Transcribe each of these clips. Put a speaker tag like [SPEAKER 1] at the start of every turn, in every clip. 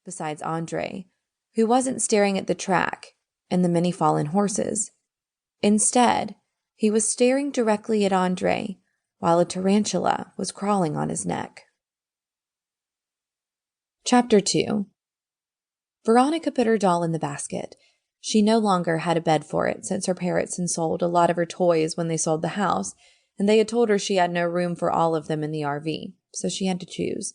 [SPEAKER 1] besides Andre, who wasn't staring at the track and the many fallen horses. Instead, he was staring directly at Andre while a tarantula was crawling on his neck. Chapter 2. Veronica put her doll in the basket. She no longer had a bed for it since her parents had sold a lot of her toys when they sold the house, and they had told her she had no room for all of them in the RV, so she had to choose.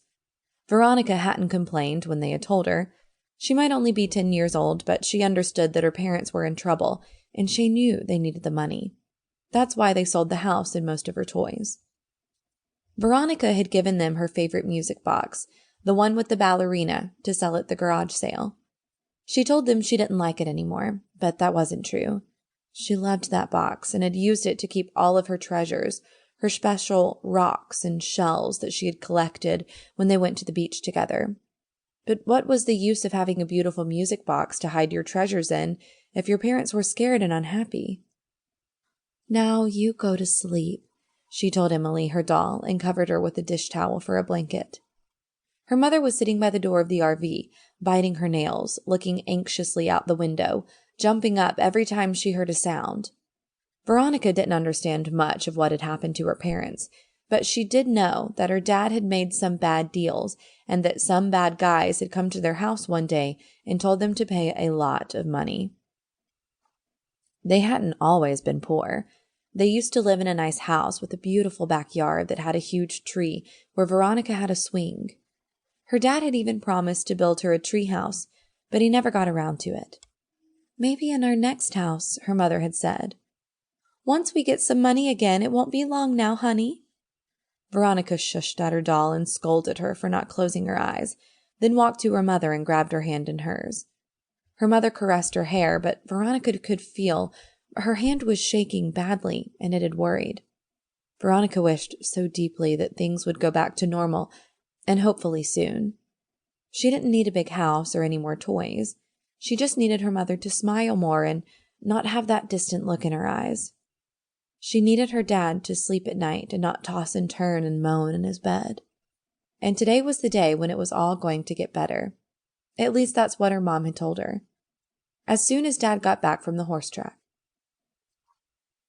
[SPEAKER 1] Veronica hadn't complained when they had told her. She might only be 10 years old, but she understood that her parents were in trouble, and she knew they needed the money. That's why they sold the house and most of her toys. Veronica had given them her favorite music box, the one with the ballerina, to sell at the garage sale. She told them she didn't like it anymore, but that wasn't true. She loved that box and had used it to keep all of her treasures, her special rocks and shells that she had collected when they went to the beach together. But what was the use of having a beautiful music box to hide your treasures in if your parents were scared and unhappy? "Now you go to sleep," she told Emily, her doll, and covered her with a dish towel for a blanket. Her mother was sitting by the door of the RV, biting her nails, looking anxiously out the window, jumping up every time she heard a sound. Veronica didn't understand much of what had happened to her parents, but she did know that her dad had made some bad deals and that some bad guys had come to their house one day and told them to pay a lot of money. They hadn't always been poor. They used to live in a nice house with a beautiful backyard that had a huge tree where Veronica had a swing. Her dad had even promised to build her a tree house, but he never got around to it. "Maybe in our next house," her mother had said. "Once we get some money again, it won't be long now, honey." Veronica shushed at her doll and scolded her for not closing her eyes, then walked to her mother and grabbed her hand in hers. Her mother caressed her hair, but Veronica could feel her hand was shaking badly, and it had worried. Veronica wished so deeply that things would go back to normal, and hopefully soon. She didn't need a big house or any more toys. She just needed her mother to smile more and not have that distant look in her eyes. She needed her dad to sleep at night and not toss and turn and moan in his bed. And today was the day when it was all going to get better. At least that's what her mom had told her. As soon as Dad got back from the horse track.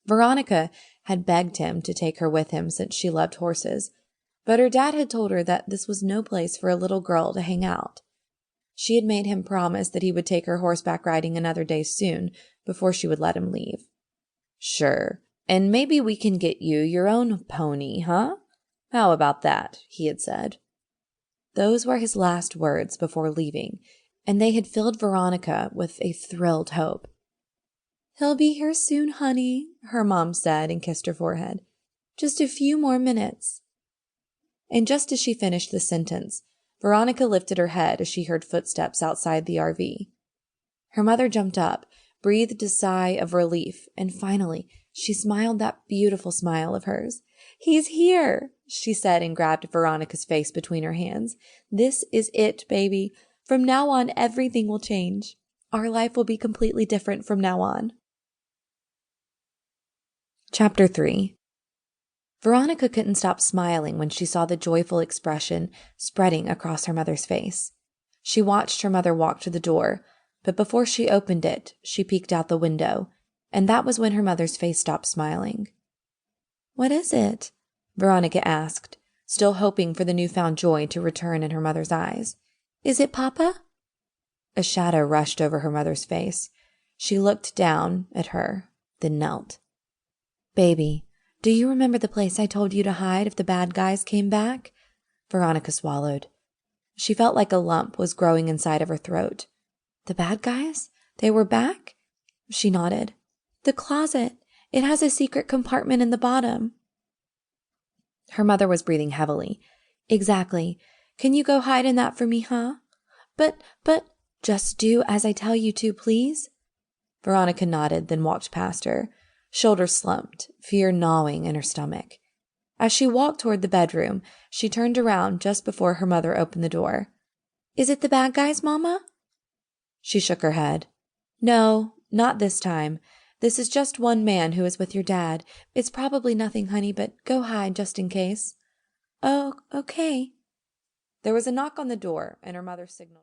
[SPEAKER 1] Veronica had begged him to take her with him since she loved horses, but her dad had told her that this was no place for a little girl to hang out. She had made him promise that he would take her horseback riding another day soon before she would let him leave. "Sure, and maybe we can get you your own pony, huh? How about that?" he had said. Those were his last words before leaving, and they had filled Veronica with a thrilled hope. "He'll be here soon, honey," her mom said and kissed her forehead. "Just a few more minutes." And just as she finished the sentence, Veronica lifted her head as she heard footsteps outside the RV. Her mother jumped up, breathed a sigh of relief, and finally she smiled that beautiful smile of hers. "He's here," she said and grabbed Veronica's face between her hands. "This is it, baby. From now on, everything will change. Our life will be completely different from now on." Chapter 3. Veronica couldn't stop smiling when she saw the joyful expression spreading across her mother's face. She watched her mother walk to the door, but before she opened it, she peeked out the window, and that was when her mother's face stopped smiling. "What is it?" Veronica asked, still hoping for the newfound joy to return in her mother's eyes. "Is it Papa?" A shadow rushed over her mother's face. She looked down at her, then knelt. "Baby, do you remember the place I told you to hide if the bad guys came back?" Veronica swallowed. She felt like a lump was growing inside of her throat. "The bad guys? They were back?" She nodded. "The closet. It has a secret compartment in the bottom." Her mother was breathing heavily. "Exactly. Can you go hide in that for me, huh?" But, just do as I tell you to, please." Veronica nodded, then walked past her. Shoulders slumped, fear gnawing in her stomach. As she walked toward the bedroom, she turned around just before her mother opened the door. "Is it the bad guys, Mama?" She shook her head. "No, not this time. This is just one man who is with your dad. It's probably nothing, honey, but go hide just in case." "Oh, okay." There was a knock on the door, and her mother signaled.